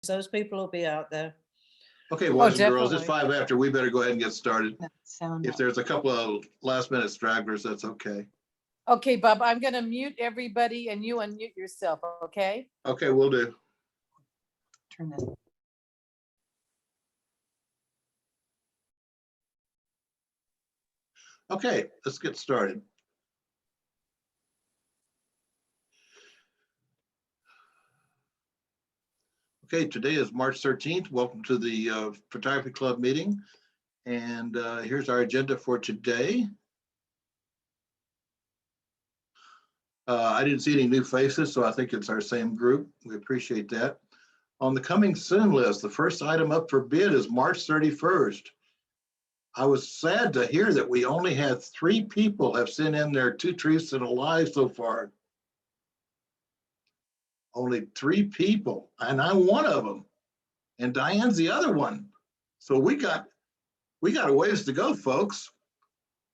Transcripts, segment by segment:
Those people will be out there. Okay, boys and girls, it's definitely. 5 after. We better go ahead and get started. Sound If there's a couple of last minute stragglers, that's okay. Okay, Bob, I'm going to mute everybody and you unmute yourself, okay? Okay, we'll do. turn this. Okay, let's get started. Okay, today is March 13th. Welcome to the Photography Club meeting. And here's our agenda for today. I didn't see any new faces, so I think it's our same group. We appreciate that. On the coming soon list, the first item up for bid is March 31st. I was sad to hear that we only had 3 people have sent in their 2 truths and a lie so far. Only 3 people, and I'm one of them, and Diane's the other one. So we got a ways to go, folks.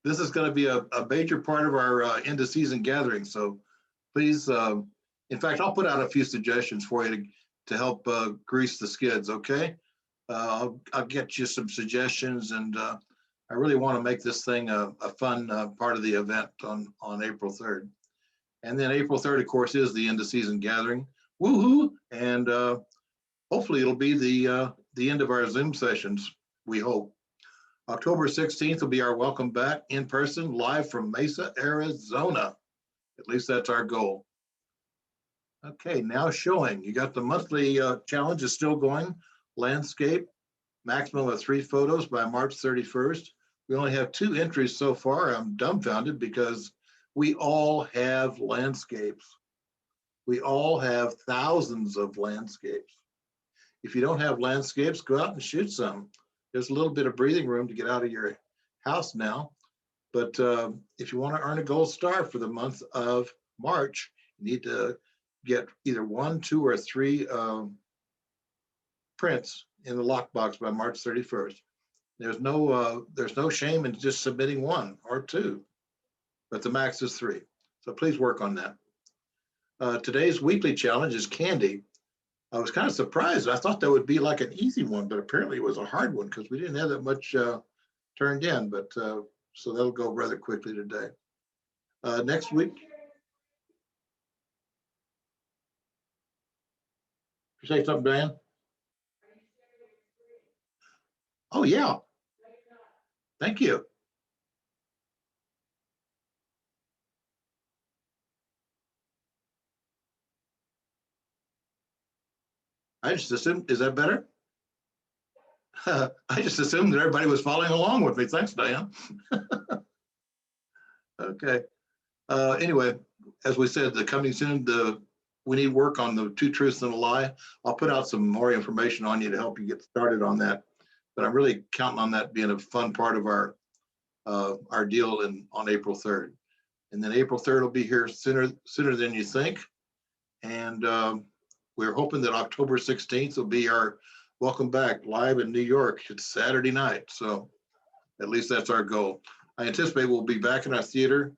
This is going to be a major part of our end of season gathering. So please, in fact, I'll put out a few suggestions for you to help grease the skids. Okay, I'll get you some suggestions, and I really want to make this thing a fun part of the event on April 3rd. And then April 3rd, of course, is the end of season gathering. Woohoo! And hopefully it'll be the end of our Zoom sessions, we hope. October 16th will be our welcome back in person, live from Mesa, Arizona. At least that's our goal. Okay, now showing. You got the monthly challenge is still going. Landscape, maximum of 3 photos by March 31st. We only have 2 entries so far. I'm dumbfounded because we all have landscapes. We all have thousands of landscapes. If you don't have landscapes, go out and shoot some. There's a little bit of breathing room to get out of your house now. But if you want to earn a gold star for the month of March, you need to get either 1, 2, or 3 prints in the lockbox by March 31st. There's no shame in just submitting 1 or 2, but the max is 3. So please work on that. Today's weekly challenge is candy. I was kind of surprised. I thought that would be like an easy one, but apparently it was a hard one because we didn't have that much turned in. But so that'll go rather quickly today. Next week. You say something, Dan? Oh yeah. Thank you. I just assumed, is that better? I just assumed that everybody was following along with me. Thanks, Diane. Okay. Anyway, as we said, the coming soon, we need work on the 2 truths and a lie. I'll put out some more information on you to help you get started on that. But I'm really counting on that being a fun part of our deal on April 3rd. And then April 3rd will be here sooner than you think. And we're hoping that October 16th will be our welcome back live in New York. It's Saturday night, so at least that's our goal. I anticipate we'll be back in our theater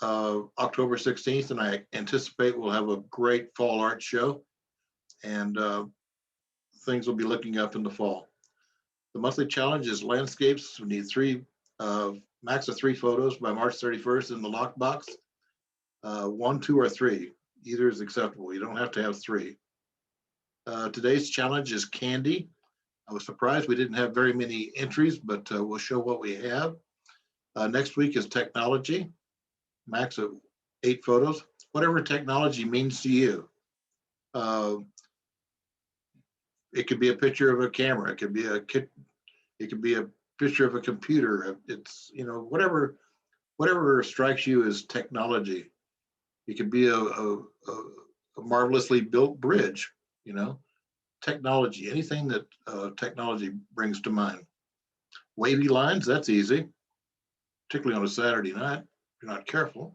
October 16th, and I anticipate we'll have a great fall art show, and things will be looking up in the fall. The monthly challenge is landscapes. We need 3, max of 3 photos by March 31st in the lockbox. 1, 2, or 3. Either is acceptable. You don't have to have 3. Today's challenge is candy. I was surprised we didn't have very many entries, but we'll show what we have. Next week is technology, max of 8 photos. Whatever technology means to you. It could be a picture of a camera. It could be a picture of a computer. It's, you know, whatever strikes you as technology. It could be a marvelously built bridge, you know, technology, anything that technology brings to mind. Wavy lines, that's easy, particularly on a Saturday night, if you're not careful.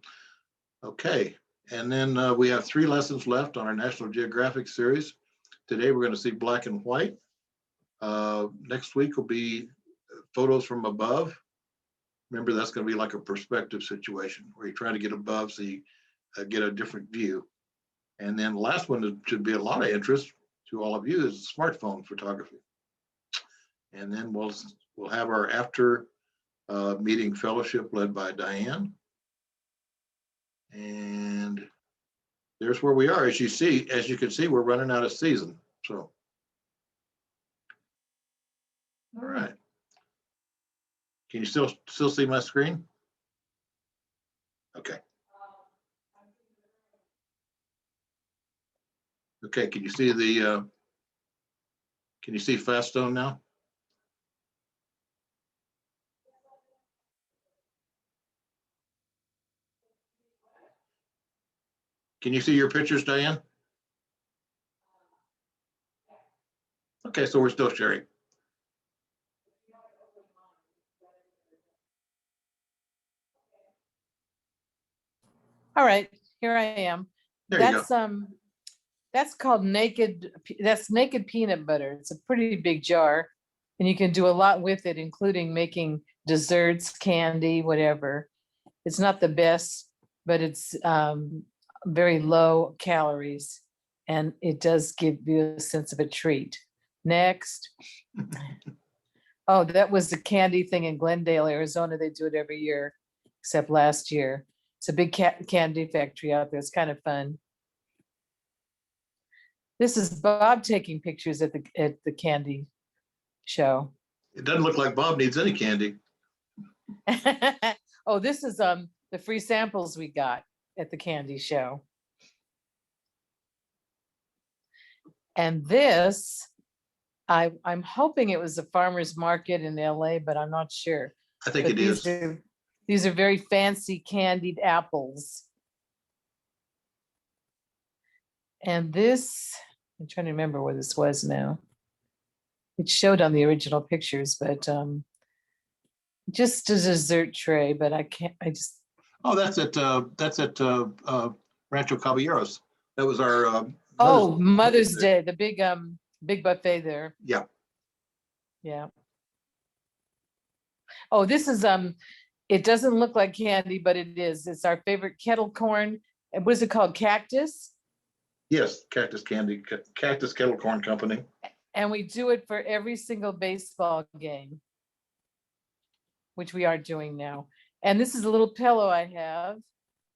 Okay, and then we have 3 lessons left on our National Geographic series. Today we're going to see black and white. Next week will be photos from above. Remember, that's going to be like a perspective situation where you're trying to get above so you get a different view. And then the last one should be a lot of interest. to all of you is smartphone photography. And then we'll have our after meeting fellowship led by Diane. And there's where we are. As you can see, we're running out of season. So, all right. Can you still see my screen? Okay. Okay, can you see Faststone now? Can you see your pictures, Diane? Okay, so we're still sharing. All right, here I am. There you go. That's called naked peanut butter. It's a pretty big jar, and you can do a lot with it, including making desserts, candy, whatever. It's not the best, but it's very low calories, and it does give you a sense of a treat. Next. Oh, that was the candy thing in Glendale, Arizona. They do it every year, except last year. It's a big candy factory out there. It's kind of fun. This is Bob taking pictures at the candy show. It doesn't look like Bob needs any candy. Oh, this is the free samples we got at the candy show. And this, I'm hoping it was a farmer's market in LA, but I'm not sure. I think But it is. These are very fancy candied apples. And this, I'm trying to remember where this was now. It showed on the original pictures, but just a dessert tray, but I just. Oh, that's at Rancho Caballeros. That was our Mother's Day, the big buffet there. Yeah. Yeah. Oh, this is it doesn't look like candy, but it is. It's our favorite kettle corn. And what is it called? Cactus? Yes, Cactus Kettle Corn Company. And we do it for every single baseball game, which we are doing now. And this is a little pillow I have.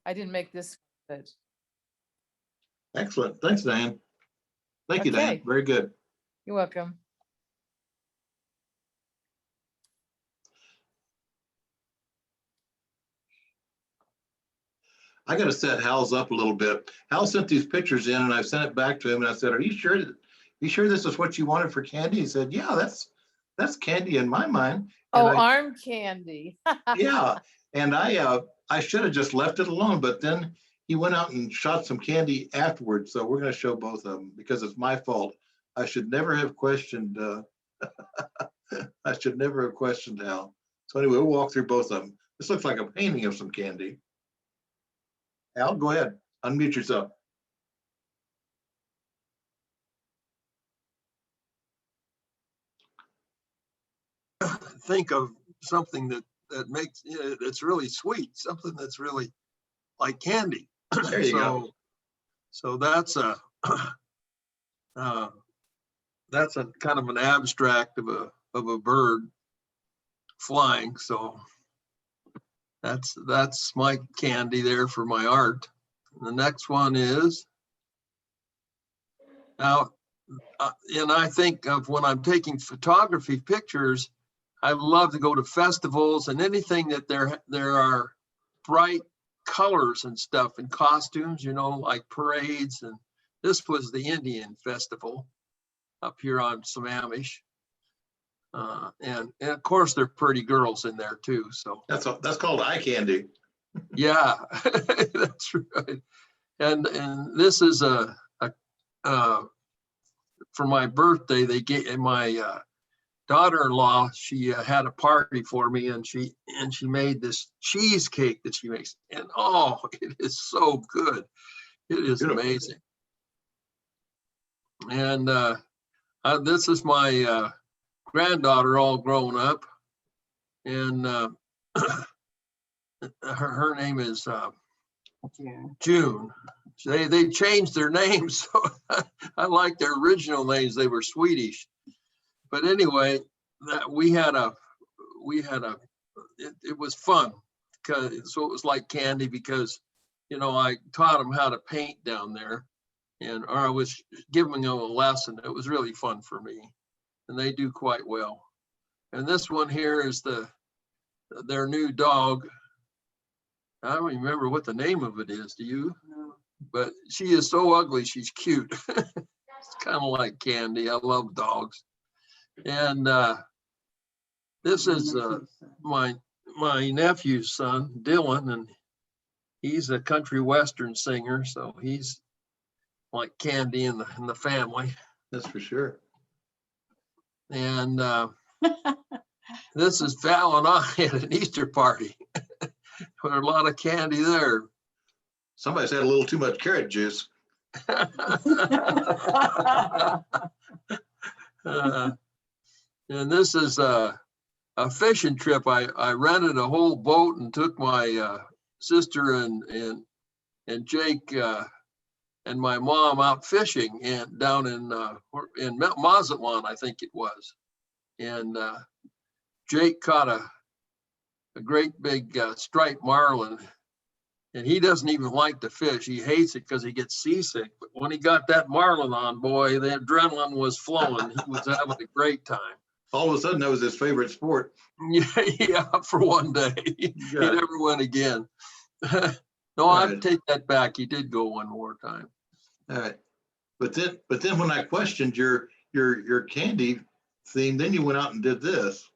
I didn't make this, but. Excellent. Thanks, Diane. Thank you, Diane. Okay. Very good. You're welcome. I got to set Hal's up a little bit. Hal sent these pictures in, and I sent it back to him, and I said, "Are you sure? This is what you wanted for candy?" He said, "Yeah, that's candy in my mind." And arm candy. Yeah, and I should have just left it alone, but then he went out and shot some candy afterwards. So we're going to show both of them because it's my fault. I should never have questioned. I should never have questioned Hal. So anyway, we'll walk through both of them. This looks like a painting of some candy. Al, go ahead. Unmute yourself. Think of something that makes that's really sweet, something that's really like candy. There you go. So that's a kind of an abstract of a bird flying. So that's my candy there for my art. And the next one is now, and I think of when I'm taking photography pictures, I love to go to festivals and anything that there are bright colors and stuff and costumes, like parades. And this was the Indian festival up here on Sammamish. And of course, there are pretty girls in there too. So that's called eye candy. Yeah, that's right. And this is for my birthday. They gave my daughter-in-law. She had a party for me, and she made this cheesecake that she makes, and oh, it is so good. It is amazing. And this is my granddaughter all grown up, and her name is June. They changed their names. So I like their original names. They were Swedish. But anyway, that it was fun because so it was like candy because, I taught them how to paint down there or I was giving them a lesson. It was really fun for me and they do quite well. And this one here is their new dog. I don't remember what the name of it is. Do you? No. But she is so ugly. She's cute. It's kind of like candy. I love dogs. And this is my nephew's son, Dylan, and he's a country western singer. So he's like candy in the family. That's for sure. And this is Val and I at an Easter party. There's a lot of candy there. Somebody's had a little too much carrot juice. And this is a fishing trip. I rented a whole boat and took my sister and Jake and my mom out fishing and down in Mazatlan, I think it was. And Jake caught a great big striped marlin. And he doesn't even like to fish. He hates it because he gets seasick. But when he got that marlin on, boy, the adrenaline was flowing. He was having a great time. All of a sudden, that was his favorite sport. Yeah, for one day. He never went again. No, I'd take that back. He did go one more time. All right. But then when I questioned your candy theme, then you went out and did this.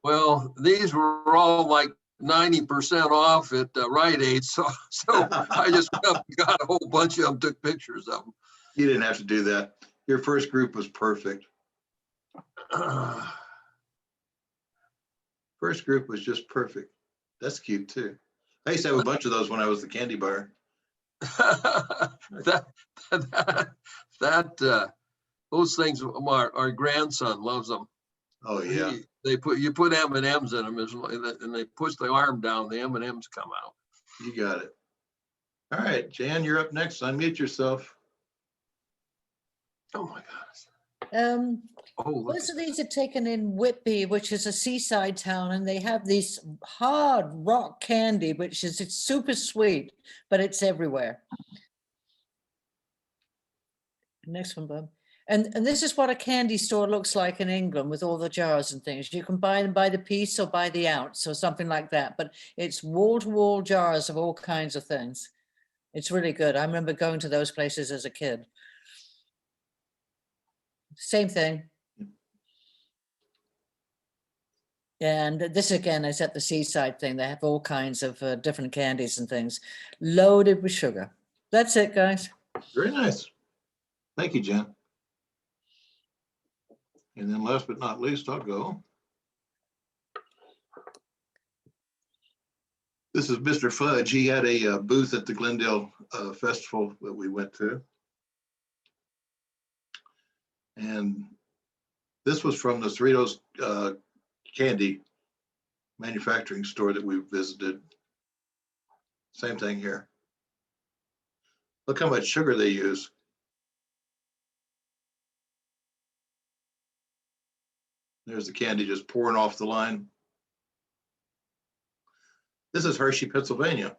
Well, these were all like 90% off at Rite Aid. So I just went up and got a whole bunch of them, took pictures of them. You didn't have to do that. Your first group was perfect. First group was just perfect. That's cute too. I used to have a bunch of those when I was the candy bar. Those things, our grandson loves them. Oh yeah. You put M&Ms in them and they push the arm down, the M&Ms come out. You got it. All right, Jan, you're up next. Unmute yourself. Oh my gosh. Most of these are taken in Whitby, which is a seaside town, and they have these hard rock candy, which is it's super sweet, but it's everywhere. Next one, Bob. And this is what a candy store looks like in England with all the jars and things. You can buy them by the piece or by the ounce or something like that, but it's wall-to-wall jars of all kinds of things. It's really good. I remember going to those places as a kid. Same thing. And this again is at the seaside thing. They have all kinds of different candies and things loaded with sugar. That's it, guys. Very nice. Thank you, Jen. And then last but not least, I'll go. This is Mr. Fudge. He had a booth at the Glendale Festival that we went to. And this was from the Cerritos candy manufacturing store that we visited. Same thing here. Look how much sugar they use. There's the candy just pouring off the line. This is Hershey, Pennsylvania.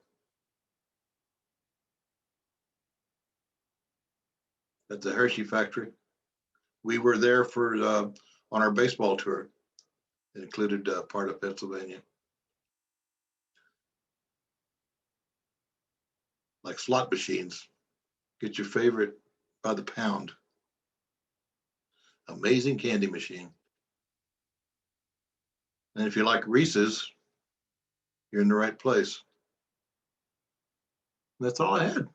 At the Hershey factory. We were there for on our baseball tour. It included part of Pennsylvania. Like slot machines. Get your favorite by the pound. Amazing candy machine. And if you like Reese's, you're in the right place. That's all I had.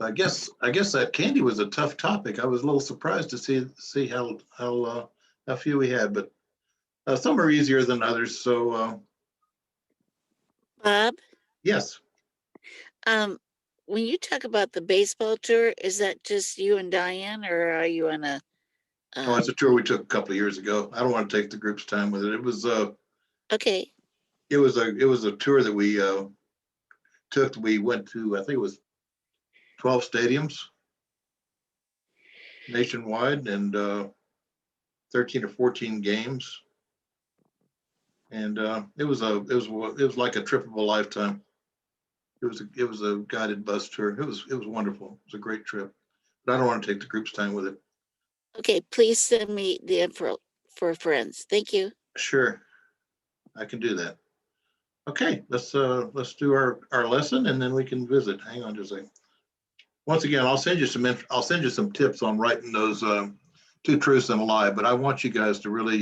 I guess that candy was a tough topic. I was a little surprised to see how few we had, but some are easier than others. So, Bob, yes. when you talk about the baseball tour, is that just you and Diane, or are you on a? Oh, it's a tour we took a couple of years ago. I don't want to take the group's time with it. It was Okay. It was a tour that we we went to, I think it was 12 stadiums nationwide and 13 or 14 games. And it was like a trip of a lifetime. It was a guided bus tour. It was wonderful. It was a great trip. But I don't want to take the group's time with it. Okay, please send me the info for friends. Thank you. Sure, I can do that. Okay, let's do our lesson and then we can visit. Hang on just a second. Once again, I'll send you some tips on writing those two truths and a lie. But I want you guys to really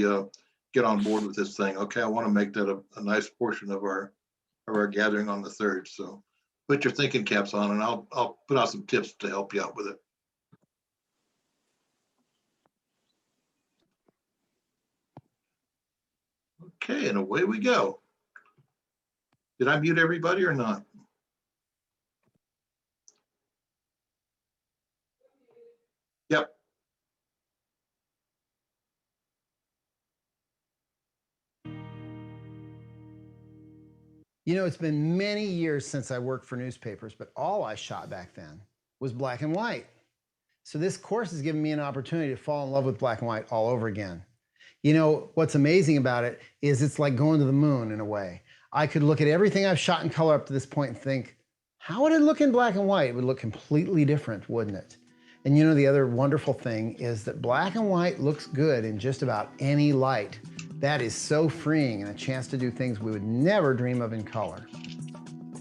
get on board with this thing. Okay, I want to make that a nice portion of our gathering on the 3rd. So put your thinking caps on, and I'll put out some tips to help you out with it. Okay, and away we go. Did I mute everybody or not? Yep. You know, it's been many years since I worked for newspapers, but all I shot back then was black and white. So this course has given me an opportunity to fall in love with black and white all over again. You know, what's amazing about it is it's like going to the moon in a way. I could look at everything I've shot in color up to this point and think, how would it look in black and white? It would look completely different, wouldn't it? And you know, the other wonderful thing is that black and white looks good in just about any light. That is so freeing and a chance to do things we would never dream of in color.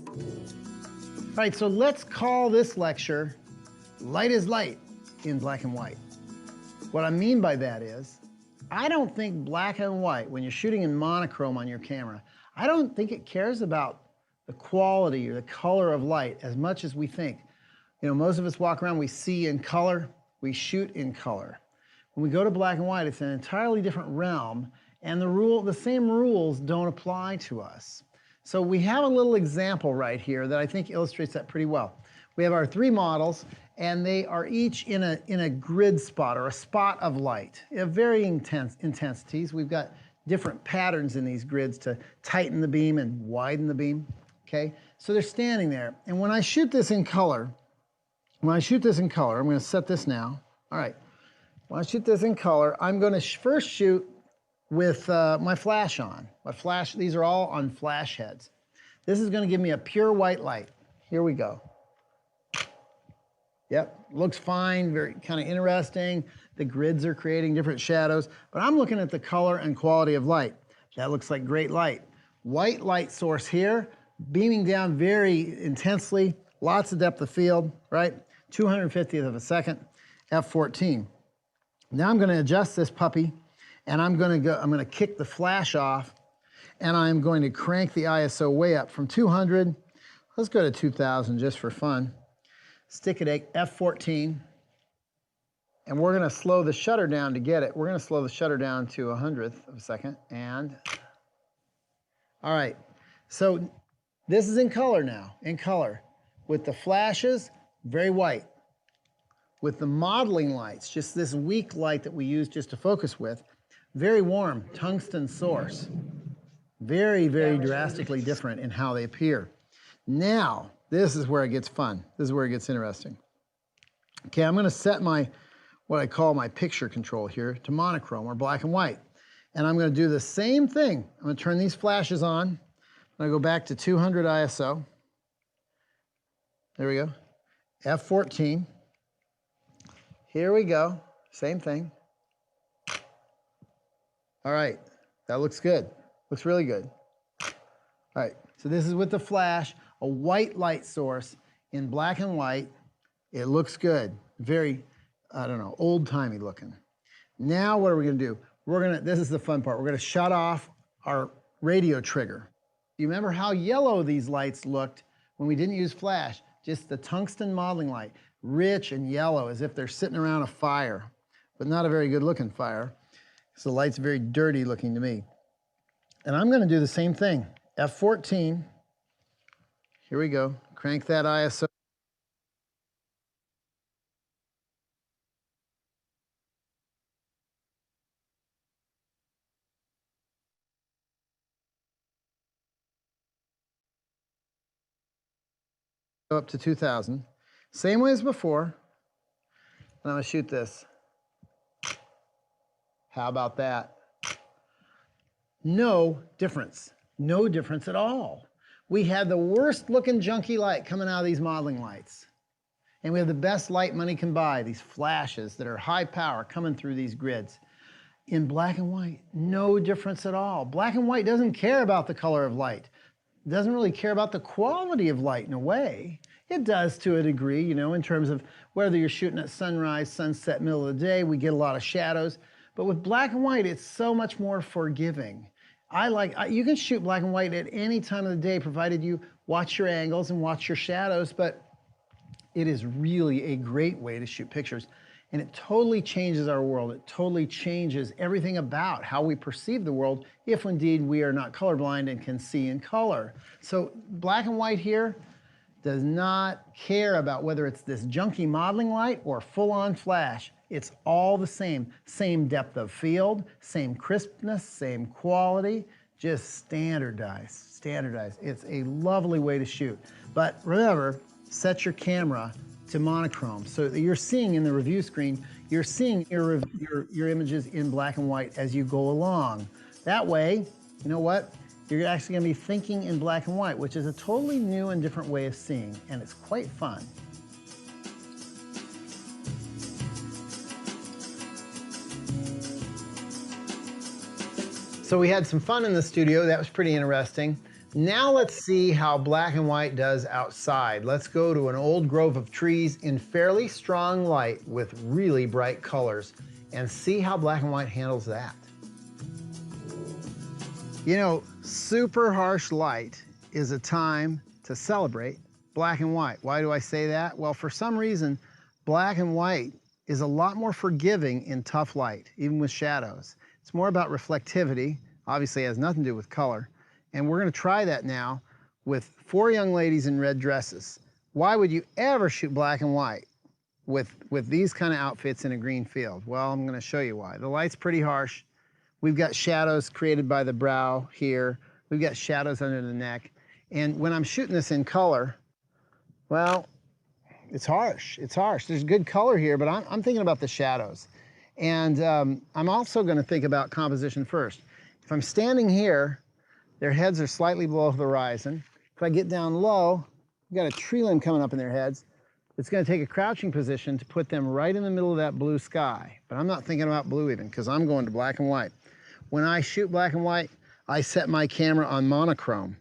All right, so let's call this lecture Light is Light in Black and White. What I mean by that is, I don't think black and white, when you're shooting in monochrome on your camera, I don't think it cares about the quality or the color of light as much as we think. You know, most of us walk around, we see in color, we shoot in color. When we go to black and white, it's an entirely different realm, and the same rules don't apply to us. So we have a little example right here that I think illustrates that pretty well. We have our 3 models, and they are each in a grid spot or a spot of light. They have varying intensities. We've got different patterns in these grids to tighten the beam and widen the beam. Okay, so they're standing there. And when I shoot this in color, I'm going to set this now. All right, when I shoot this in color, I'm going to first shoot with my flash on. These are all on flash heads. This is going to give me a pure white light. Here we go. Yep, looks fine, very kind of interesting. The grids are creating different shadows, but I'm looking at the color and quality of light. That looks like great light. White light source here, beaming down very intensely, lots of depth of field, right? 250th of a second, f14. Now I'm going to adjust this puppy, and I'm going to kick the flash off, and I'm going to crank the ISO way up from 200. Let's go to 2000 just for fun. Stick it at f14, and we're going to slow the shutter down to get it. We're going to slow the shutter down to 100th of a second, and all right. So this is in color now, in color. With the flashes, very white. With the modeling lights, just this weak light that we use just to focus with, very warm, tungsten source. Very, very drastically different in how they appear. Now, this is where it gets fun. This is where it gets interesting. Okay, I'm going to set what I call my picture control here to monochrome or black and white. And I'm going to do the same thing. I'm going to turn these flashes on. I'm going to go back to 200 ISO. There we go. F14. Here we go. Same thing. All right. That looks good. Looks really good. All right. So this is with the flash, a white light source in black and white. It looks good. Very, I don't know, old-timey looking. Now what are we going to do? This is the fun part. We're going to shut off our radio trigger. You remember how yellow these lights looked when we didn't use flash? Just the tungsten modeling light, rich and yellow, as if they're sitting around a fire, but not a very good looking fire. So the light's very dirty looking to me. And I'm going to do the same thing. F14. Here we go. Crank that ISO. Go up to 2000. Same way as before. And I'm gonna shoot this. How about that? No difference. No difference at all. We had the worst looking junky light coming out of these modeling lights. And we have the best light money can buy, these flashes that are high power coming through these grids. In black and white, no difference at all. Black and white doesn't care about the color of light. It doesn't really care about the quality of light in a way. It does to a degree, you know, in terms of whether you're shooting at sunrise, sunset, middle of the day, we get a lot of shadows. But with black and white, it's so much more forgiving. You can shoot black and white at any time of the day, provided you watch your angles and watch your shadows, but it is really a great way to shoot pictures. And it totally changes our world. It totally changes everything about how we perceive the world, if indeed we are not colorblind and can see in color. So black and white here does not care about whether it's this junky modeling light or full-on flash. It's all the same. Same depth of field, same crispness, same quality, just standardized, standardized. It's a lovely way to shoot. But remember, set your camera to monochrome so that you're seeing in the review screen, you're seeing your images in black and white as you go along. That way, you know what? You're actually gonna be thinking in black and white, which is a totally new and different way of seeing, and it's quite fun. So we had some fun in the studio. That was pretty interesting. Now let's see how black and white does outside. Let's go to an old grove of trees in fairly strong light with really bright colors and see how black and white handles that. You know, super harsh light is a time to celebrate black and white. Why do I say that? Well, for some reason, black and white is a lot more forgiving in tough light, even with shadows. It's more about reflectivity. Obviously, it has nothing to do with color. And we're gonna try that now with 4 young ladies in red dresses. Why would you ever shoot black and white with these kind of outfits in a green field? Well, I'm gonna show you why. The light's pretty harsh. We've got shadows created by the brow here. We've got shadows under the neck. And when I'm shooting this in color, well, it's harsh, it's harsh. There's good color here, but I'm thinking about the shadows. And I'm also gonna think about composition first. If I'm standing here, their heads are slightly below the horizon. If I get down low, we've got a tree limb coming up in their heads. It's gonna take a crouching position to put them right in the middle of that blue sky. But I'm not thinking about blue even, because I'm going to black and white. When I shoot black and white, I set my camera on monochrome.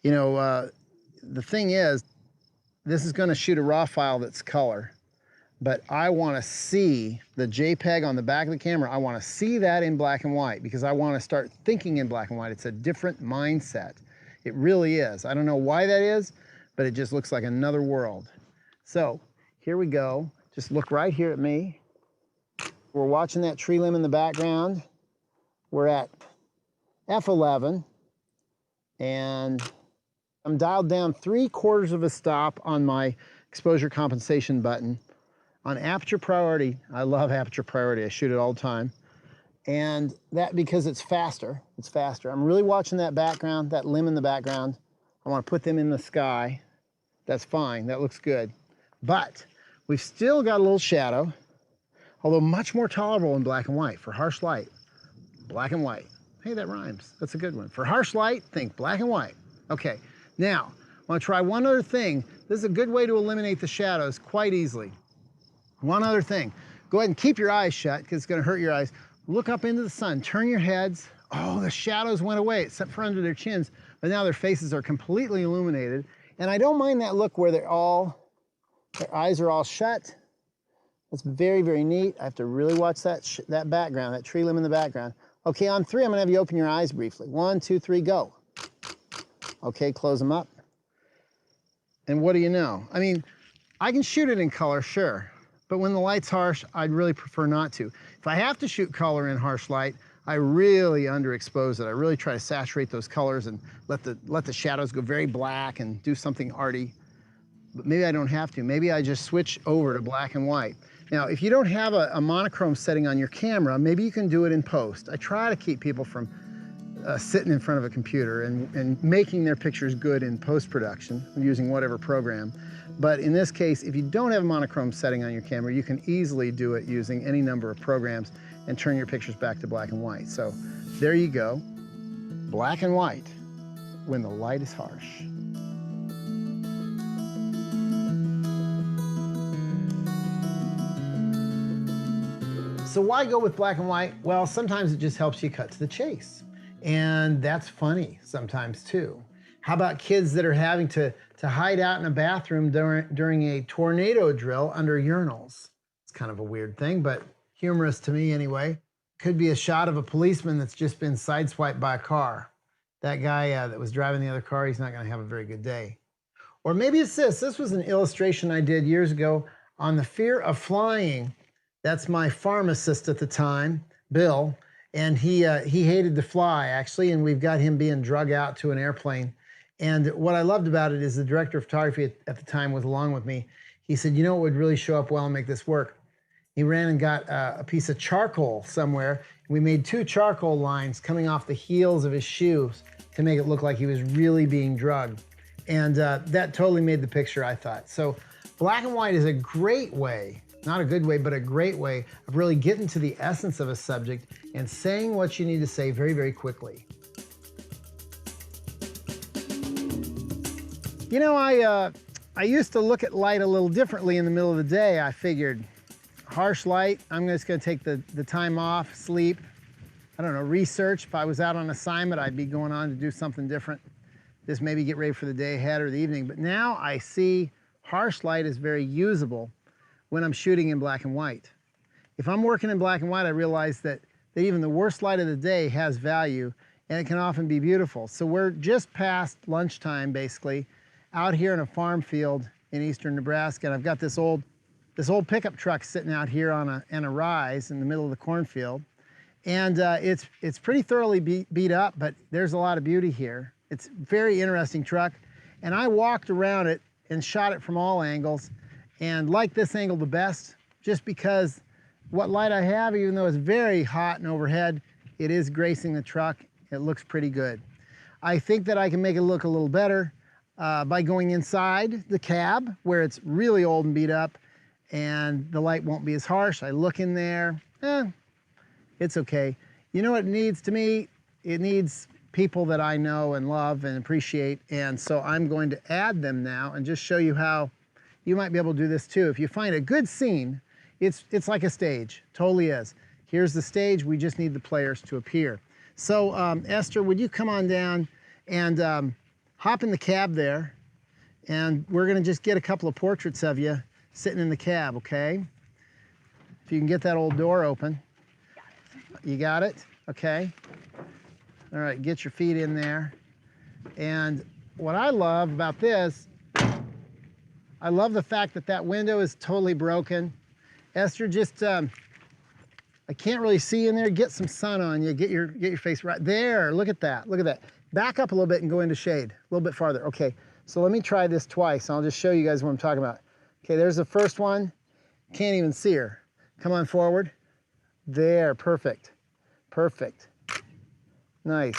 You know, the thing is, this is gonna shoot a raw file that's color, but I wanna see the JPEG on the back of the camera. I wanna see that in black and white because I wanna start thinking in black and white. It's a different mindset. It really is. I don't know why that is, but it just looks like another world. So here we go. Just look right here at me. We're watching that tree limb in the background. We're at F11 and I'm dialed down 3/4 of a stop on my exposure compensation button. On aperture priority, I love aperture priority. I shoot it all the time. And that because it's faster. It's faster. I'm really watching that background, that limb in the background. I want to put them in the sky. That's fine. That looks good. But we've still got a little shadow, although much more tolerable in black and white. For harsh light, black and white. Hey, that rhymes. That's a good one. For harsh light, think black and white. Okay, now, I want to try one other thing. This is a good way to eliminate the shadows quite easily. One other thing. Go ahead and keep your eyes shut because it's going to hurt your eyes. Look up into the sun. Turn your heads. Oh, the shadows went away except for under their chins, but now their faces are completely illuminated. And I don't mind that look where their eyes are all shut. That's very, very neat. I have to really watch that background, that tree limb in the background. Okay, on 3, I'm going to have you open your eyes briefly. 1, 2, 3, go. Okay, close them up. And what do you know? I mean, I can shoot it in color, sure. But when the light's harsh, I'd really prefer not to. If I have to shoot color in harsh light, I really underexpose it. I really try to saturate those colors and let the shadows go very black and do something arty. But maybe I don't have to. Maybe I just switch over to black and white. Now, if you don't have a monochrome setting on your camera, maybe you can do it in post. I try to keep people from sitting in front of a computer and making their pictures good in post-production using whatever program. But in this case, if you don't have a monochrome setting on your camera, you can easily do it using any number of programs and turn your pictures back to black and white. So there you go, black and white when the light is harsh. So why go with black and white? Well, sometimes it just helps you cut to the chase. And that's funny sometimes too. How about kids that are having to hide out in a bathroom during a tornado drill under urinals? It's kind of a weird thing, but humorous to me anyway. Could be a shot of a policeman that's just been sideswiped by a car. That guy that was driving the other car, he's not gonna have a very good day. Or maybe it's this. This was an illustration I did years ago on the fear of flying. That's my pharmacist at the time, Bill, and he hated to fly actually, and we've got him being drug out to an airplane. And what I loved about it is the director of photography at the time was along with me. He said, you know what would really show up well and make this work? He ran and got a piece of charcoal somewhere. We made 2 charcoal lines coming off the heels of his shoes to make it look like he was really being drugged. And that totally made the picture, I thought. So black and white is a great way, not a good way, but a great way of really getting to the essence of a subject and saying what you need to say very, very quickly. You know, I used to look at light a little differently in the middle of the day. I figured harsh light, I'm just gonna take the time off, sleep, I don't know, research. If I was out on assignment, I'd be going on to do something different. Just maybe get ready for the day ahead or the evening. But now I see harsh light is very usable when I'm shooting in black and white. If I'm working in black and white, I realize that even the worst light of the day has value and it can often be beautiful. So we're just past lunchtime, basically, out here in a farm field in eastern Nebraska. And I've got this old pickup truck sitting out here on a rise in the middle of the cornfield. And it's pretty thoroughly beat up, but there's a lot of beauty here. It's a very interesting truck. And I walked around it and shot it from all angles and like this angle the best, just because what light I have, even though it's very hot and overhead, it is gracing the truck. It looks pretty good. I think that I can make it look a little better by going inside the cab where it's really old and beat up and the light won't be as harsh. I look in there, it's okay. You know what it needs to me? It needs people that I know and love and appreciate, and so I'm going to add them now and just show you how you might be able to do this too. If you find a good scene, it's like a stage, totally is. Here's the stage, we just need the players to appear. So Esther, would you come on down and hop in the cab there, and we're gonna just get a couple of portraits of you sitting in the cab, okay? If you can get that old door open. You got it? Okay. All right, get your feet in there. And what I love about this, I love the fact that that window is totally broken. Esther, just, I can't really see in there. Get some sun on you. Get your face right there. Look at that. Look at that. Back up a little bit and go into shade. A little bit farther. Okay, so let me try this twice. I'll just show you guys what I'm talking about. Okay, there's the first one. Can't even see her. Come on forward. There, perfect. Perfect. Nice.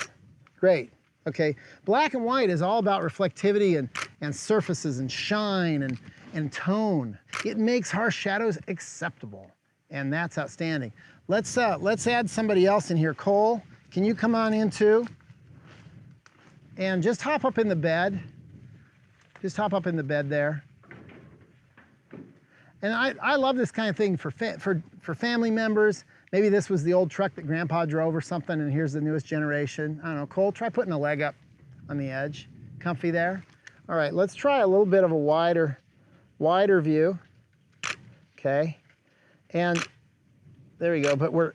Great. Okay, black and white is all about reflectivity and surfaces and shine and tone. It makes harsh shadows acceptable, and that's outstanding. Let's add somebody else in here. Cole, can you come on in too? And just hop up in the bed. Just hop up in the bed there. And I love this kind of thing for family members. Maybe this was the old truck that Grandpa drove or something, and here's the newest generation. I don't know, Cole, try putting a leg up on the edge. Comfy there? All right, let's try a little bit of a wider view. Okay, and there we go, but we're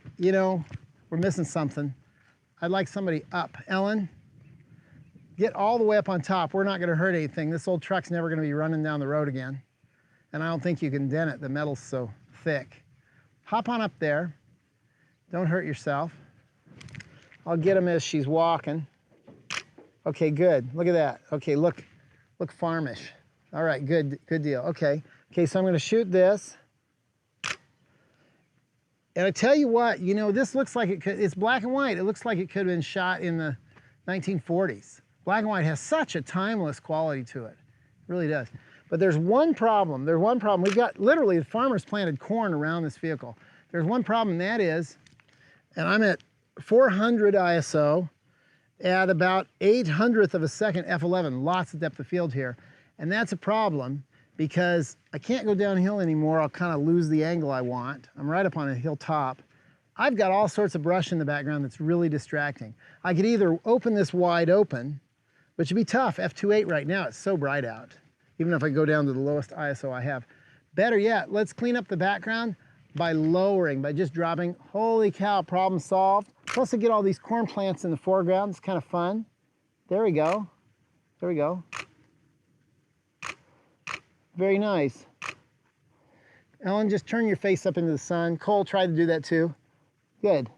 missing something. I'd like somebody up. Ellen, get all the way up on top. We're not gonna hurt anything. This old truck's never gonna be running down the road again. And I don't think you can dent it, the metal's so thick. Hop on up there. Don't hurt yourself. I'll get him as she's walking. Okay, good. Look at that. Okay, look farmish. All right, good deal. Okay, so I'm gonna shoot this. And I tell you what, you know, this looks like it could, it's black and white. It looks like it could have been shot in the 1940s. Black and white has such a timeless quality to it. It really does. But there's one problem. There's one problem. We've got, literally, the farmers planted corn around this vehicle. There's one problem, and that is, and I'm at 400 ISO at about 800th of a second f11, lots of depth of field here. And that's a problem because I can't go downhill anymore. I'll kind of lose the angle I want. I'm right up on a hilltop. I've got all sorts of brush in the background that's really distracting. I could either open this wide open, which would be tough. f2.8 right now, it's so bright out. Even if I go down to the lowest ISO I have. Better yet, let's clean up the background by lowering, by just dropping. Holy cow, problem solved. Plus I get all these corn plants in the foreground. It's kind of fun. There we go. There we go. Very nice. Ellen, just turn your face up into the sun. Cole, try to do that too. Good.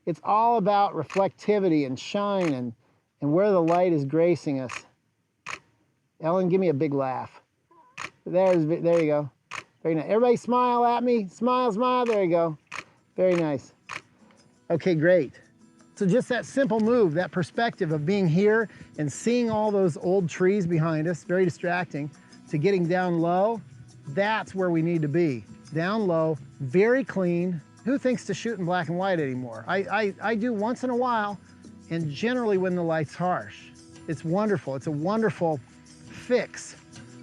It's all about reflectivity and shine and where the light is gracing us. Ellen, give me a big laugh. There you go. Very nice. Everybody smile at me. Smile, smile. There you go. Very nice. Okay, great. So just that simple move, that perspective of being here and seeing all those old trees behind us, very distracting, to getting down low, that's where we need to be. Down low, very clean. Who thinks to shoot in black and white anymore? I do once in a while, and generally when the light's harsh. It's wonderful. It's a wonderful fix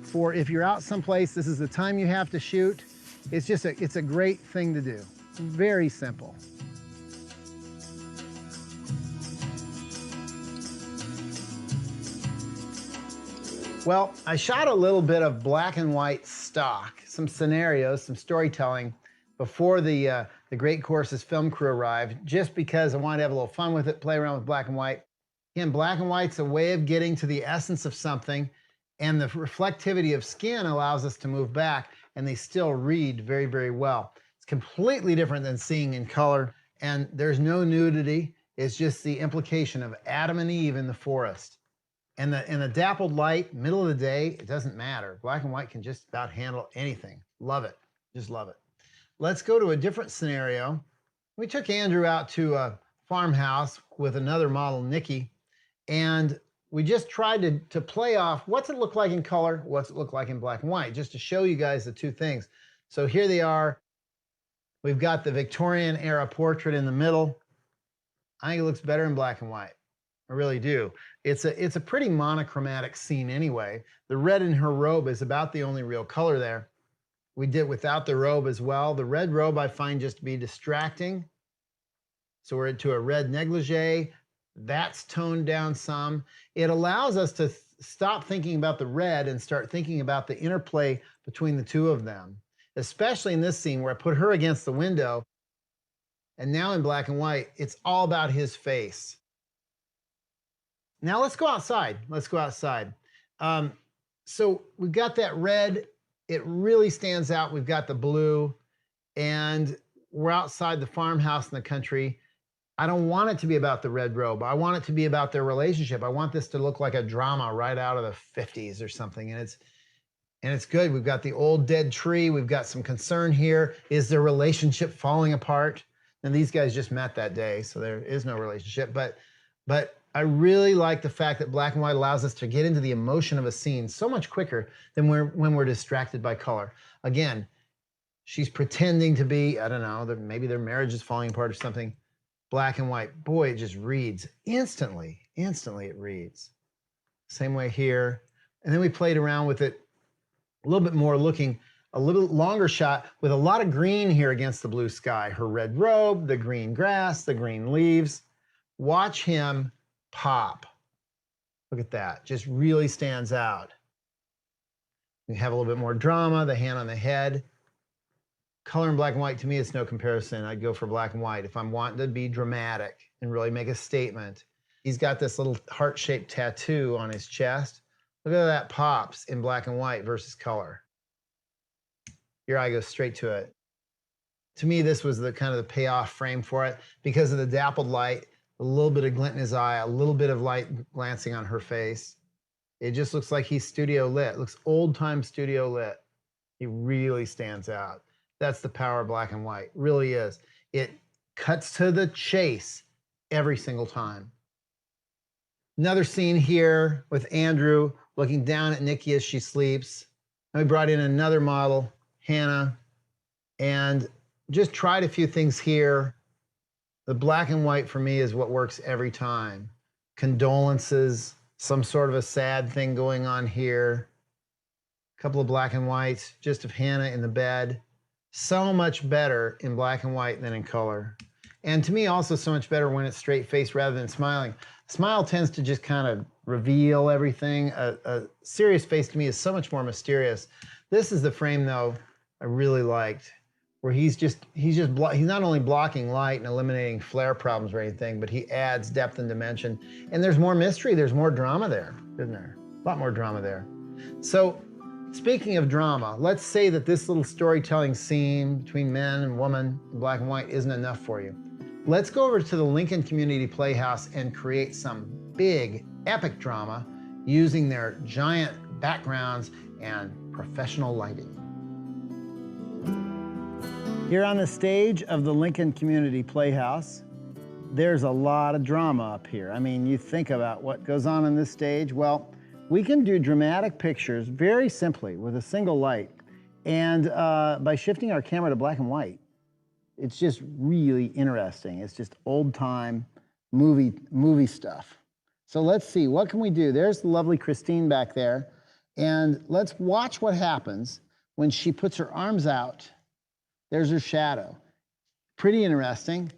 for if you're out someplace, this is the time you have to shoot. It's just it's a great thing to do. Very simple. Well, I shot a little bit of black and white stock, some scenarios, some storytelling before the Great Courses film crew arrived, just because I wanted to have a little fun with it, play around with black and white. Again, black and white's a way of getting to the essence of something, and the reflectivity of skin allows us to move back, and they still read very, very well. It's completely different than seeing in color, and there's no nudity. It's just the implication of Adam and Eve in the forest. And the dappled light, middle of the day, it doesn't matter. Black and white can just about handle anything. Love it. Just love it. Let's go to a different scenario. We took Andrew out to a farmhouse with another model, Nikki, and we just tried to play off what's it look like in color, what's it look like in black and white, just to show you guys the two things. So here they are. We've got the Victorian era portrait in the middle. I think it looks better in black and white. I really do. It's a pretty monochromatic scene anyway. The red in her robe is about the only real color there. We did without the robe as well. The red robe I find just to be distracting. So we're into a red negligee. That's toned down some. It allows us to stop thinking about the red and start thinking about the interplay between the two of them, especially in this scene where I put her against the window. And now in black and white, it's all about his face. Now let's go outside. Let's go outside. So we've got that red. It really stands out. We've got the blue, and we're outside the farmhouse in the country. I don't want it to be about the red robe. I want it to be about their relationship. I want this to look like a drama right out of the 50s or something. And it's good. We've got the old dead tree. We've got some concern here. Is their relationship falling apart? And these guys just met that day, so there is no relationship. But I really like the fact that black and white allows us to get into the emotion of a scene so much quicker than when we're distracted by color. Again, she's pretending to be, I don't know, maybe their marriage is falling apart or something. Black and white, boy, it just reads instantly. Instantly it reads. Same way here. And then we played around with it a little bit more, looking a little longer shot with a lot of green here against the blue sky. Her red robe, the green grass, the green leaves. Watch him pop. Look at that, just really stands out. We have a little bit more drama, the hand on the head. Color in black and white, to me, it's no comparison. I'd go for black and white if I'm wanting to be dramatic and really make a statement. He's got this little heart-shaped tattoo on his chest. Look at how that pops in black and white versus color. Your eye goes straight to it. To me, this was the kind of the payoff frame for it because of the dappled light, a little bit of glint in his eye, a little bit of light glancing on her face. It just looks like he's studio lit. It looks old-time studio lit. He really stands out. That's the power of black and white, really is. It cuts to the chase every single time. Another scene here with Andrew looking down at Nikki as she sleeps. And we brought in another model, Hannah, and just tried a few things here. The black and white for me is what works every time. Condolences, some sort of a sad thing going on here. A couple of black and whites, just of Hannah in the bed. So much better in black and white than in color. And to me also so much better when it's straight faced rather than smiling. Smile tends to just kind of reveal everything. A serious face to me is so much more mysterious. This is the frame though I really liked, where he's not only blocking light and eliminating flare problems or anything, but he adds depth and dimension. And there's more mystery, there's more drama there, isn't there? A lot more drama there. So speaking of drama, let's say that this little storytelling scene between man and woman in black and white isn't enough for you. Let's go over to the Lincoln Community Playhouse and create some big, epic drama using their giant backgrounds and professional lighting. Here on the stage of the Lincoln Community Playhouse, there's a lot of drama up here. I mean, you think about what goes on this stage. Well, we can do dramatic pictures very simply with a single light and by shifting our camera to black and white. It's just really interesting. It's just old time movie stuff. So let's see, what can we do? There's the lovely Christine back there. And let's watch what happens when she puts her arms out. There's her shadow. Pretty interesting,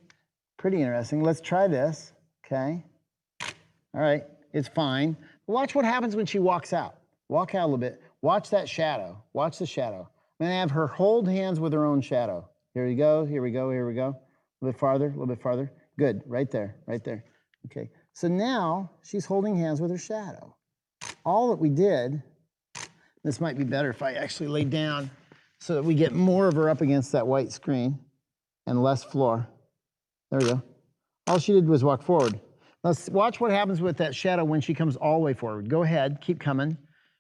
pretty interesting. Let's try this, okay? All right, it's fine. Watch what happens when she walks out. Walk out a little bit. Watch that shadow. Watch the shadow. I'm gonna have her hold hands with her own shadow. Here we go, here we go, here we go. A little bit farther, a little bit farther. Good, right there, right there. Okay, so now she's holding hands with her shadow. All that we did, this might be better if I actually lay down so that we get more of her up against that white screen and less floor. There we go. All she did was walk forward. Let's watch what happens with that shadow when she comes all the way forward. Go ahead, keep coming.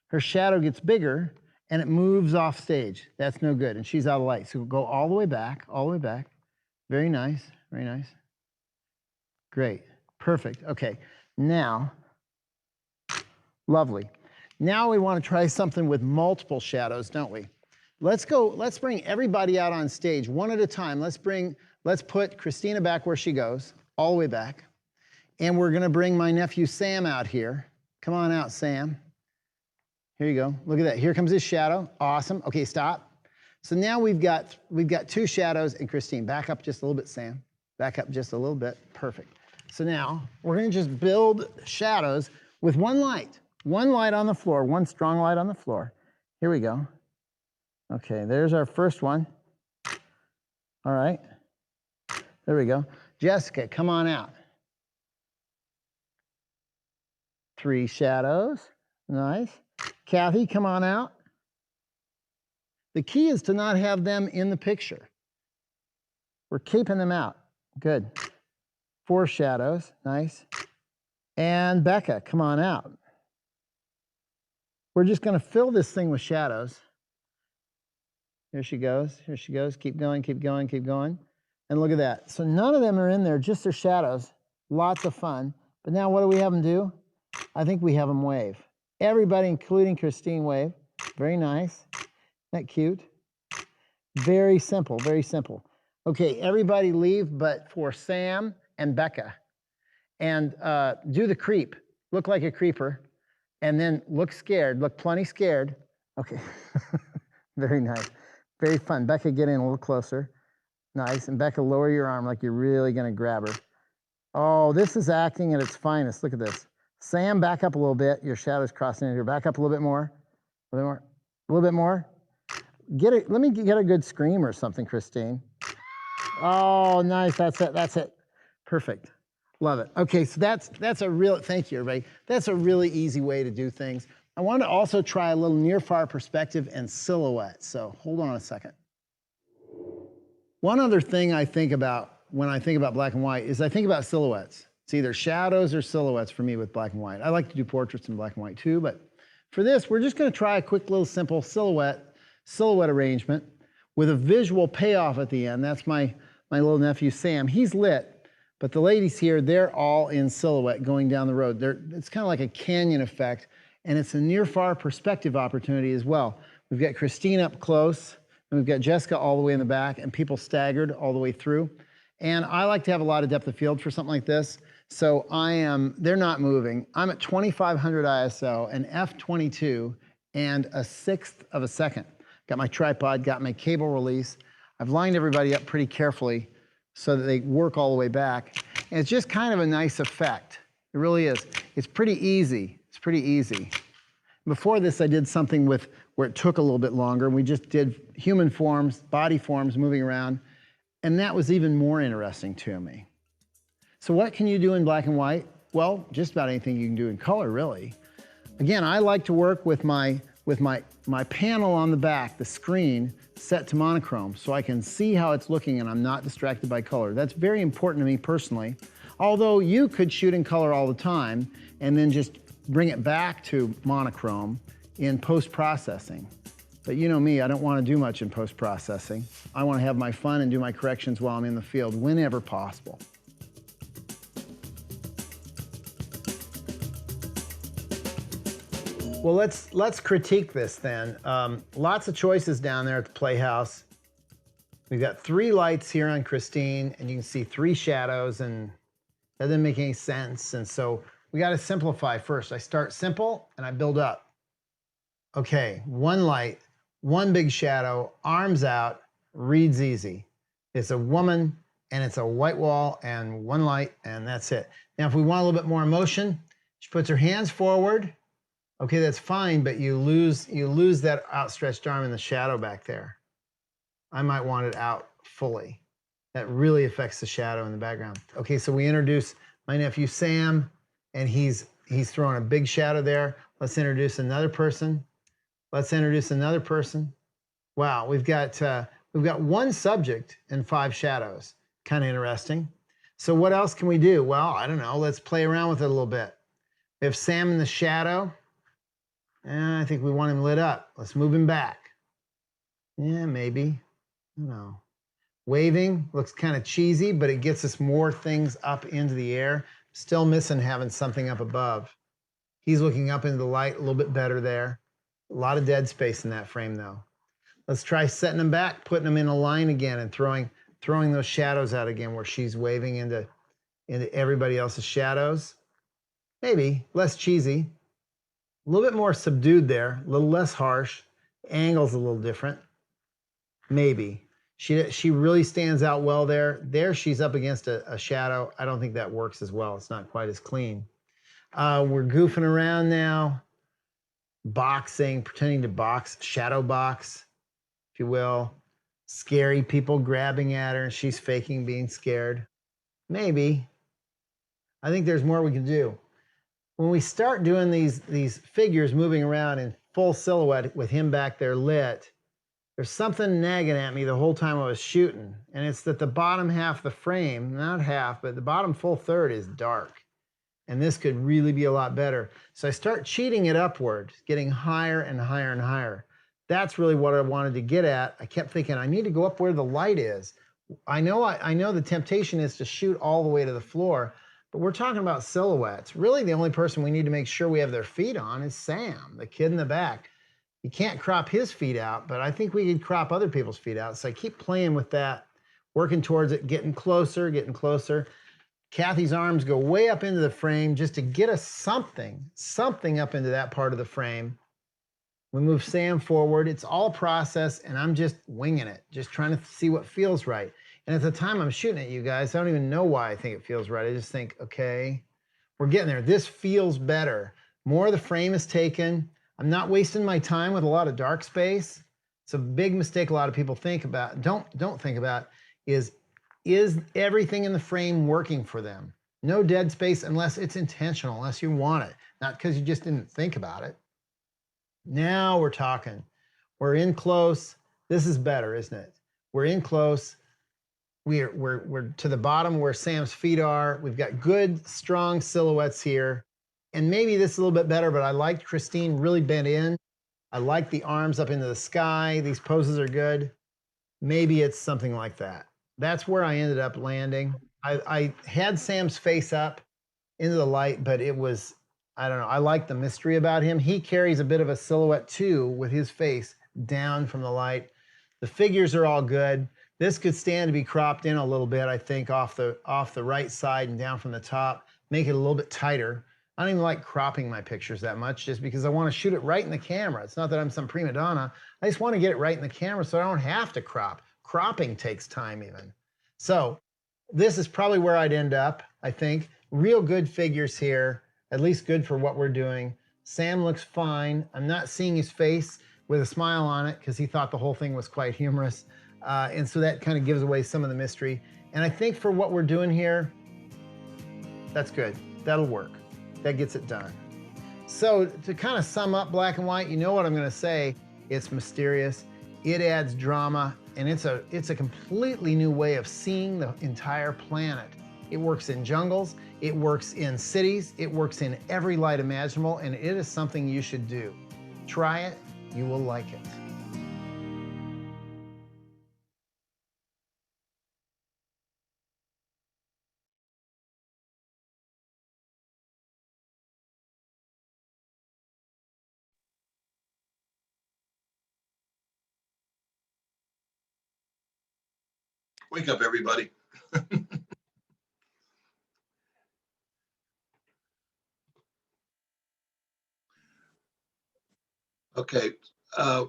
Her shadow gets bigger and it moves off stage. That's no good, and she's out of light. So go all the way back, all the way back. Very nice, very nice. Great, perfect, okay. Now, lovely. Now we want to try something with multiple shadows, don't we? Let's bring everybody out on stage one at a time. Let's put Christina back where she goes, all the way back. And we're gonna bring my nephew Sam out here. Come on out, Sam. Here you go, look at that. Here comes his shadow, awesome. Okay, stop. So now we've got two shadows and Christine. Back up just a little bit, Sam. Back up just a little bit, perfect. So now we're gonna just build shadows with one light on the floor, one strong light on the floor. Here we go. Okay, there's our first one. All right, there we go. Jessica, come on out. 3 shadows, nice. Kathy, come on out. The key is to not have them in the picture. We're keeping them out, good. 4 shadows, nice. And Becca, come on out. We're just gonna fill this thing with shadows. Here she goes, keep going, keep going, keep going. And look at that. So none of them are in there, just their shadows. Lots of fun. But now what do we have them do? I think we have them wave. Everybody, including Christine, wave. Very nice. Isn't that cute? Very simple, very simple. Okay, everybody leave but for Sam and Becca. And do the creep. Look like a creeper. And then look scared, look plenty scared. Okay, very nice. Very fun. Becca, get in a little closer. Nice. And Becca, lower your arm like you're really going to grab her. Oh, this is acting at its finest. Look at this. Sam, back up a little bit. Your shadow's crossing in here. Back up a little bit more. A little bit more. A little bit more. Let me get a good scream or something, Christine. Oh, nice. That's it. That's it. Perfect. Love it. Okay, so that's a real, thank you, everybody. That's a really easy way to do things. I want to also try a little near-far perspective and silhouette. So hold on a second. One other thing I think about when I think about black and white is I think about silhouettes. It's either shadows or silhouettes for me with black and white. I like to do portraits in black and white too, but for this, we're just going to try a quick little simple silhouette arrangement. with a visual payoff at the end. That's my little nephew, Sam. He's lit, but the ladies here, they're all in silhouette going down the road. It's kind of like a canyon effect, and it's a near-far perspective opportunity as well. We've got Christine up close, and we've got Jessica all the way in the back, and people staggered all the way through. And I like to have a lot of depth of field for something like this. So they're not moving. I'm at 2500 ISO, an f22, and a 1/6 of a second. Got my tripod, got my cable release. I've lined everybody up pretty carefully so that they work all the way back. And it's just kind of a nice effect. It really is. It's pretty easy. It's pretty easy. Before this, I did something where it took a little bit longer. We just did human forms, body forms moving around, and that was even more interesting to me. So what can you do in black and white? Well, just about anything you can do in color, really. Again, I like to work with my panel on the back, the screen, set to monochrome, so I can see how it's looking and I'm not distracted by color. That's very important to me personally. Although you could shoot in color all the time and then just bring it back to monochrome in post-processing. But you know me, I don't want to do much in post-processing. I want to have my fun and do my corrections while I'm in the field whenever possible. Well, let's critique this then. Lots of choices down there at the Playhouse. We've got 3 lights here on Christine, and you can see 3 shadows, and that doesn't make any sense. And so we got to simplify first. I start simple and I build up. Okay, 1 light, 1 big shadow, arms out, reads easy. It's a woman and it's a white wall and 1 light, and that's it. Now, if we want a little bit more emotion, she puts her hands forward. Okay, that's fine, but you lose that outstretched arm in the shadow back there. I might want it out fully. That really affects the shadow in the background. Okay, so we introduce my nephew Sam, and he's throwing a big shadow there. Let's introduce another person. Let's introduce another person. Wow, we've got 1 subject and 5 shadows. Kind of interesting. So what else can we do? Well, I don't know. Let's play around with it a little bit. We have Sam in the shadow. I think we want him lit up. Let's move him back. Yeah, maybe. I don't know. Waving looks kind of cheesy, but it gets us more things up into the air. Still missing having something up above. He's looking up into the light a little bit better there. A lot of dead space in that frame though. Let's try setting him back, putting him in a line again and throwing those shadows out again where she's waving into everybody else's shadows. Maybe less cheesy. A little bit more subdued there, a little less harsh. Angle's a little different. Maybe. She really stands out well there. There she's up against a shadow. I don't think that works as well. It's not quite as clean. We're goofing around now. Boxing, pretending to box, shadow box, if you will. Scary people grabbing at her and she's faking being scared. Maybe. I think there's more we can do. When we start doing these figures moving around in full silhouette with him back there lit, there's something nagging at me the whole time I was shooting. And it's that the bottom half of the frame, not half, but the bottom full third is dark. And this could really be a lot better. So I start cheating it upward, getting higher and higher and higher. That's really what I wanted to get at. I kept thinking, I need to go up where the light is. I know the temptation is to shoot all the way to the floor, but we're talking about silhouettes. Really, the only person we need to make sure we have their feet on is Sam, the kid in the back. You can't crop his feet out, but I think we could crop other people's feet out. So I keep playing with that, working towards it, getting closer, getting closer. Kathy's arms go way up into the frame just to get us something up into that part of the frame. We move Sam forward. It's all process, and I'm just winging it, just trying to see what feels right. And at the time I'm shooting at you guys, I don't even know why I think it feels right. I just think, okay, we're getting there. This feels better. More of the frame is taken. I'm not wasting my time with a lot of dark space. It's a big mistake a lot of people think about, don't think about, is everything in the frame working for them? No dead space unless it's intentional, unless you want it, not because you just didn't think about it. Now we're talking. We're in close. This is better, isn't it? We're in close. We're to the bottom where Sam's feet are. We've got good, strong silhouettes here. And maybe this is a little bit better, but I liked Christine really bent in. I like the arms up into the sky. These poses are good. maybe it's something like that. That's where I ended up landing. I had Sam's face up into the light, but it was, I don't know. I like the mystery about him. He carries a bit of a silhouette too with his face down from the light. The figures are all good. This could stand to be cropped in a little bit, I think, off the right side and down from the top, make it a little bit tighter. I don't even like cropping my pictures that much just because I want to shoot it right in the camera. It's not that I'm some prima donna. I just want to get it right in the camera so I don't have to crop. Cropping takes time even. So this is probably where I'd end up, I think. Real good figures here, at least good for what we're doing. Sam looks fine. I'm not seeing his face with a smile on it because he thought the whole thing was quite humorous. And so that kind of gives away some of the mystery. And I think for what we're doing here, that's good. That'll work. That gets it done. So to kind of sum up black and white, you know what I'm going to say. It's mysterious. It adds drama, and it's a completely new way of seeing the entire planet. It works in jungles, it works in cities, it works in every light imaginable, and it is something you should do. Try it, you will like it. Wake up, everybody. Okay. I'd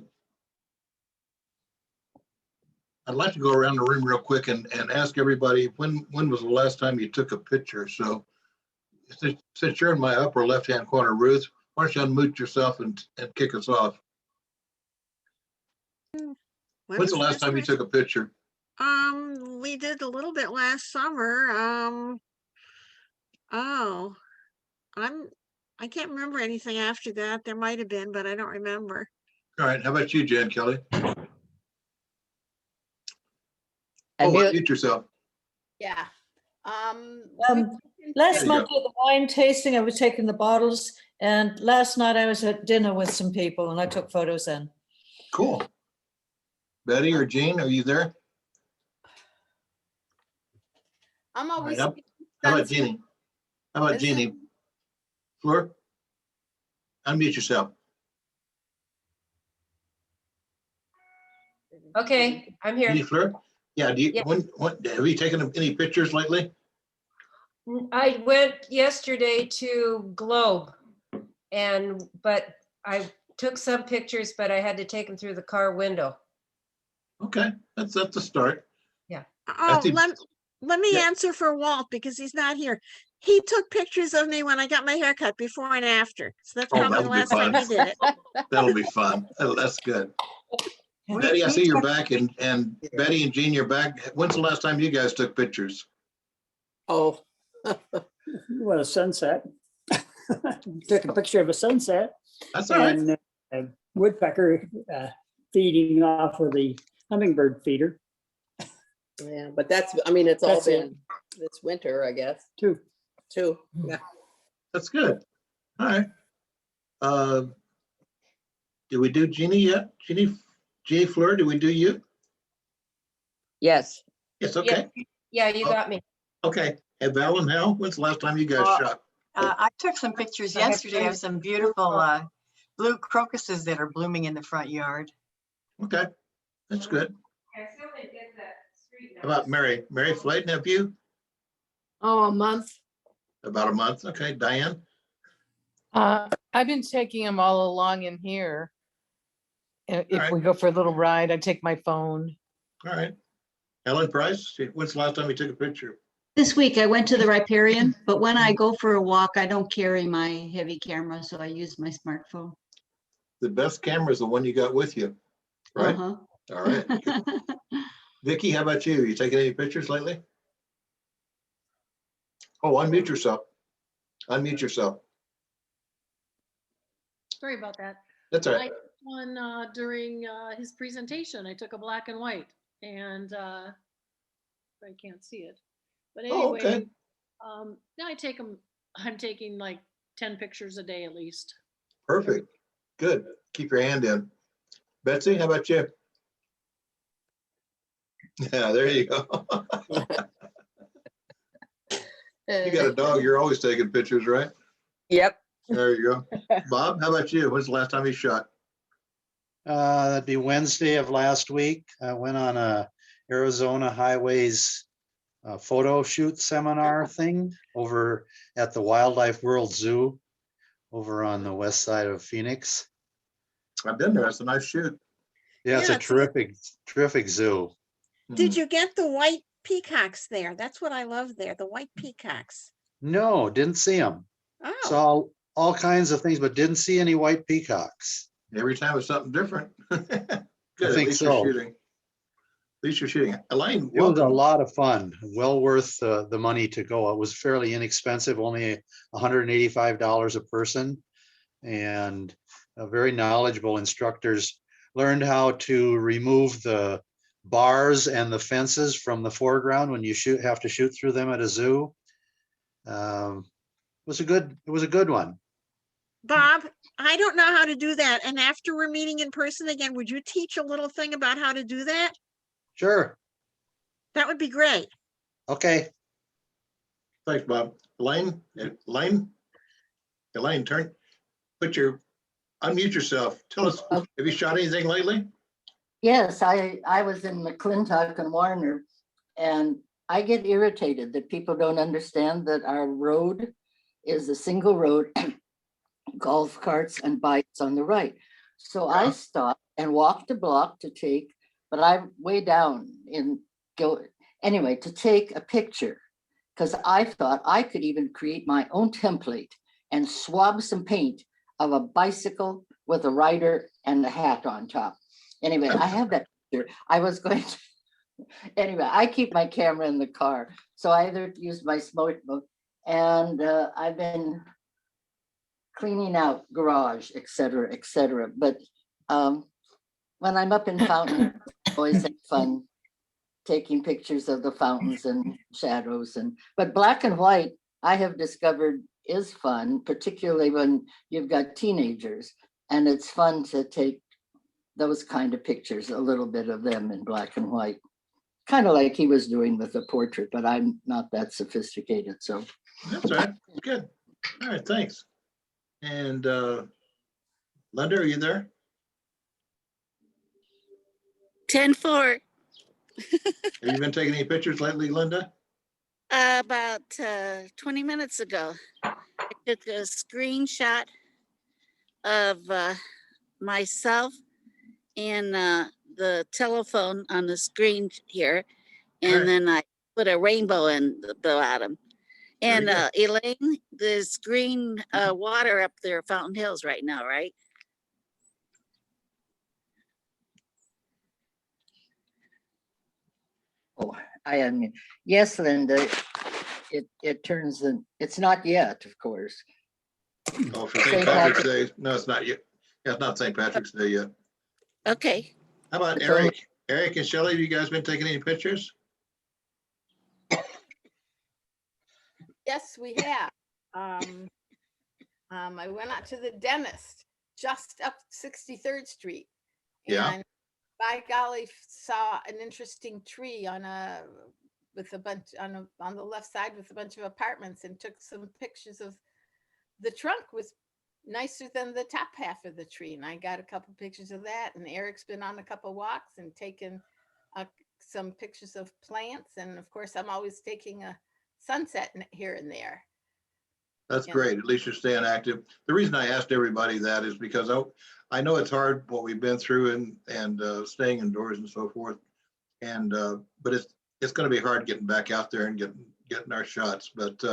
like to go around the room real quick and ask everybody, when was the last time you took a picture? So since you're in my upper left-hand corner, Ruth, why don't you unmute yourself and kick us off? When's the last time you took a picture? We did a little bit last summer. Oh, I can't remember anything after that. There might have been, but I don't remember. All right, how about you, Jan Kelly? And Oh, unmute yourself. Yeah. Last There you month at the wine tasting, I was taking the bottles, and last night I was at dinner with some people and I took photos then. Cool. Betty or Jean, are you there? I'm All always. right, how about Jeannie? How about This is- Jeannie? Fleur? Unmute yourself. Okay, I'm here. Jeannie Fleur? Yeah, do you, Yeah. when, have you taken any pictures lately? I went yesterday to Globe but I took some pictures, but I had to take them through the car window. Okay, that's a start. Oh, think- let me Yeah. answer for Walt because he's not here. He took pictures of me when I got my haircut before and after. So that's Oh, probably the that'll be last time fun. he did it. That'll be fun. That's good. Betty, I see you're back, and Betty and Jean, you're back. When's the last time you guys took pictures? Oh, well, a sunset. Took a picture of a sunset That's all right. and a woodpecker feeding off of the hummingbird feeder Yeah, but that's, I mean, it's all That's it. been this winter, I guess, too. too. Yeah. That's good. All right. Did we do Jeannie yet? Jeannie Fleur, did we do you? Yes. Yes, okay. Yeah, you got me. Okay. And Val and Hal, when's the last time you guys shot? I took some pictures I have yesterday of some beautiful blue crocuses that are blooming in the front yard. Okay, that's good. How about Mary? Mary Flayton, have you? Oh, a month. About a month. Okay, Diane? I've been taking them all along in here. If Alright. we go for a little ride, I take my phone. All right. Helen Price, when's the last time you took a picture? This week I went to the riparian, but when I go for a walk, I don't carry my heavy camera, so I use my smartphone. The best camera is the one you got with you, right? Uh-huh. All right. Vicky, how about you? You taking any pictures lately? Oh, unmute yourself. Unmute yourself. Sorry about that. That's all I right. took one during his presentation. I took a black and white and I can't see it. But Oh, anyway, okay. now I'm taking like 10 pictures a day at least. Perfect. Good. Keep your hand in. Betsy, how about you? Yeah, there you go. You got a dog, you're always taking pictures, right? Yep. There you go. Bob, how about you? When's the last time you shot? That'd be Wednesday of last week. I went on a Arizona Highways photo shoot seminar thing over at the Wildlife World Zoo over on the west side of Phoenix. I've been there. It's a nice shoot. Yeah, it's a Yeah, terrific zoo. Did you get the white peacocks there? That's what I love there, the white peacocks. No, didn't see them. Oh, Saw all kinds of things, but didn't see any white peacocks. Every time it's something different. Good, at think least you're so. shooting. At least you're shooting. Elaine, It was a welcome. lot of fun, well worth the money to go. It was fairly inexpensive, only $185 a person. And very knowledgeable instructors learned how to remove the bars and the fences from the foreground when you have to shoot through them at a zoo. It was a good one. Bob, I don't know how to do that. And after we're meeting in person again, would you teach a little thing about how to do that? Sure. That would be great. Okay. Thanks, Bob. Elaine, unmute yourself. Tell us, have you shot anything lately? Yes, I was in McClintock and Warner, and I get irritated that people don't understand that our road is a single road, golf carts and bikes on the right. So I stopped and walked a block to take, but I'm way down anyway, to take a picture, because I thought I could even create my own template and swab some paint of a bicycle with a rider and a hat on top. Anyway, I have that picture. I was going to, anyway, I keep my camera in the car. So I either use my smoke book and I've been cleaning out garage, et cetera, But when I'm up in fountain, I always have fun taking pictures of the fountains and shadows but black and white, I have discovered is fun, particularly when you've got teenagers, and it's fun to take those kind of pictures, a little bit of them in black and white, kind of like he was doing with the portrait, but I'm not that sophisticated, so. That's all right. Good. All right, thanks. And Linda, are you there? 10-4. Have you been taking any pictures lately, Linda? About 20 minutes ago, I took a screenshot of myself and the telephone on the screen here, and then I put a rainbow in the bottom. And Elaine, there's green water up there, Fountain Hills right now, right? Oh, I mean, yes, Linda, it turns in, it's not yet, of course. Oh, for St. Patrick's Day. No, it's not yet. Yeah, it's not St. Patrick's Day yet. Okay. How about Eric? Eric and Shelley, have you guys been taking any pictures? Yes, we have. I went out to the dentist just up 63rd Street. Yeah. And by golly, saw an interesting tree on with a bunch on the left side with a bunch of apartments, and took some pictures of the trunk. Was nicer than the top half of the tree, and I got a couple pictures of that. And Eric's been on a couple walks and taken some pictures of plants, and of course I'm always taking a sunset here and there. That's great. At least you're staying active. The reason I asked everybody that is because I know it's hard what we've been through and staying indoors and so forth. And but it's going to be hard getting back out there and getting our shots. But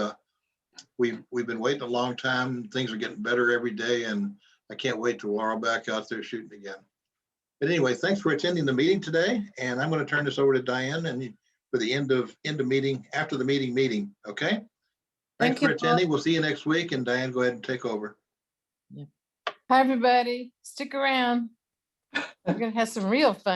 we've been waiting a long time. Things are getting better every day, and I can't wait till we're all back out there shooting again. But anyway, thanks for attending the meeting today. And I'm going to turn this over to Diane and for the end of meeting, after the meeting. Okay. Thanks for attending. We'll see you next week. And Diane, go ahead and take over. Hi, everybody. Stick around. We're going to have some real fun.